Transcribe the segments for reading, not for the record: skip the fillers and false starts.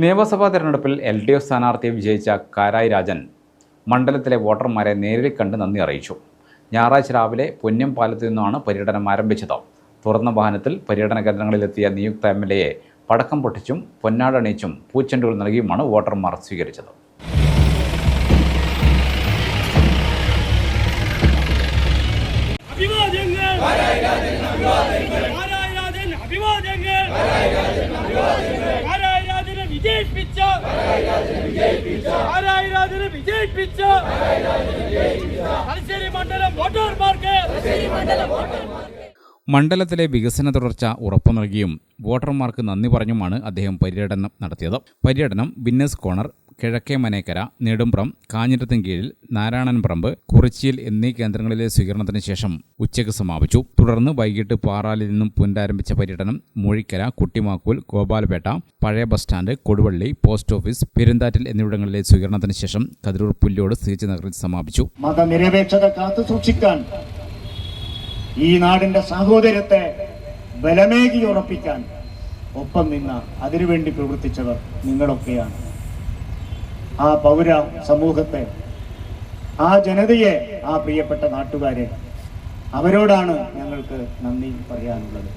നിയമസഭാ തെരഞ്ഞെടുപ്പിൽ LDF സ്ഥാനാർത്ഥിയെ വിജയിച്ച കാരായി രാജൻ മണ്ഡലത്തിലെ വോട്ടർമാരെ നേരിൽ കണ്ട് നന്ദി അറിയിച്ചു. ഞായറാഴ്ച രാവിലെ പൊന്നം പാലത്തു നിന്നാണ് പര്യടനം ആരംഭിച്ചത്. തുറന്ന വാഹനത്തിൽ പര്യടന കേന്ദ്രങ്ങളിലെത്തിയ നിയുക്ത MLAയെ പടക്കം പൊട്ടിച്ചും പൊന്നാടണിയിച്ചും പൂച്ചെണ്ടുകൾ നൽകിയുമാണ് വോട്ടർമാർ സ്വീകരിച്ചത്. മണ്ഡലത്തിലെ വികസന തുടർച്ച ഉറപ്പു നൽകിയും വോട്ടർമാർക്ക് നന്ദി പറഞ്ഞുമാണ് അദ്ദേഹം പര്യടനം നടത്തിയത്. പര്യടനം വിന്നേഴ്സ് കോർണർ, കിഴക്കേ മനേക്കര, നെടുമ്പ്രം, കാഞ്ഞിരത്തിൻകീഴിൽ, നാരായണൻപറമ്പ്, കുറിച്ചിയിൽ എന്നീ കേന്ദ്രങ്ങളിലെ സ്വീകരണത്തിന് ശേഷം ഉച്ചയ്ക്ക് സമാപിച്ചു. തുടർന്ന് വൈകിട്ട് പാറാലിൽ നിന്നും പുനരാരംഭിച്ച പര്യടനം മൂഴിക്കര, കുട്ടിമാക്കൂൽ, ഗോപാലപേട്ട, പഴയ bus stand, Koduvally, post office, Perunthattil എന്നിവിടങ്ങളിലെ സ്വീകരണത്തിന് ശേഷം കതിരൂർ പുല്ലോട് സ്ഥിതി നഗറിൽ സമാപിച്ചു. മതനിരപേക്ഷത കാത്തുസൂക്ഷിക്കാൻ, ഈ നാടിന്റെ സാഹോദര്യത്തെ ബലമേകി ഉറപ്പിക്കാൻ ഒപ്പം നിന്ന, അതിനുവേണ്ടി പ്രവർത്തിച്ചവർ നിങ്ങളൊക്കെയാണ്. ആ പൗര സമൂഹത്തെ, ആ ജനതയെ, ആ പ്രിയപ്പെട്ട നാട്ടുകാരെ, അവരോടാണ് ഞങ്ങൾക്ക് നന്ദി പറയാനുള്ളത്.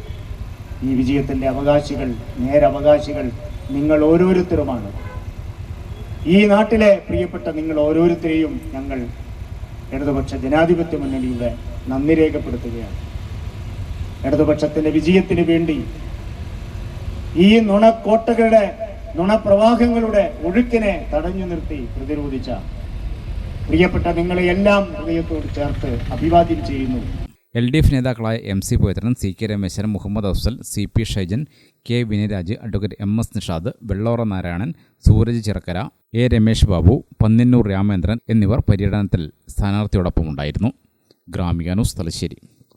ഈ വിജയത്തിന്റെ അവകാശികൾ, നേരവകാശികൾ നിങ്ങൾ ഓരോരുത്തരുമാണ്. ഈ നാട്ടിലെ പ്രിയപ്പെട്ട നിങ്ങൾ ഓരോരുത്തരെയും ഞങ്ങൾ ഇടതുപക്ഷ ജനാധിപത്യ മുന്നണിയുടെ നന്ദി രേഖപ്പെടുത്തുകയാണ്. ഇടതുപക്ഷത്തിന്റെ വിജയത്തിന് വേണ്ടി ഈ നുണക്കോട്ടകളുടെ, നുണപ്രവാഹങ്ങളുടെ ഒഴുക്കിനെ തടഞ്ഞു നിർത്തി പ്രതിരോധിച്ച പ്രിയപ്പെട്ട നിങ്ങളെ എല്ലാം ഹൃദയത്തോട് ചേർത്ത് അഭിവാദ്യം ചെയ്യുന്നു. LDF നേതാക്കളായ MC Poyathran, CK Rameshan, Muhammad Afsal, CP Shaijan, K Vinayaraj, advocate MS Nishad, Vellora Narayanan, Sooraj Chirakkara, A Ramesh Babu, Panninnur Ramendran എന്നിവർ പര്യടനത്തിൽ സ്ഥാനാർത്ഥിയോടൊപ്പമുണ്ടായിരുന്നു. ഗ്രാമിക ന്യൂസ്, തലശ്ശേരി.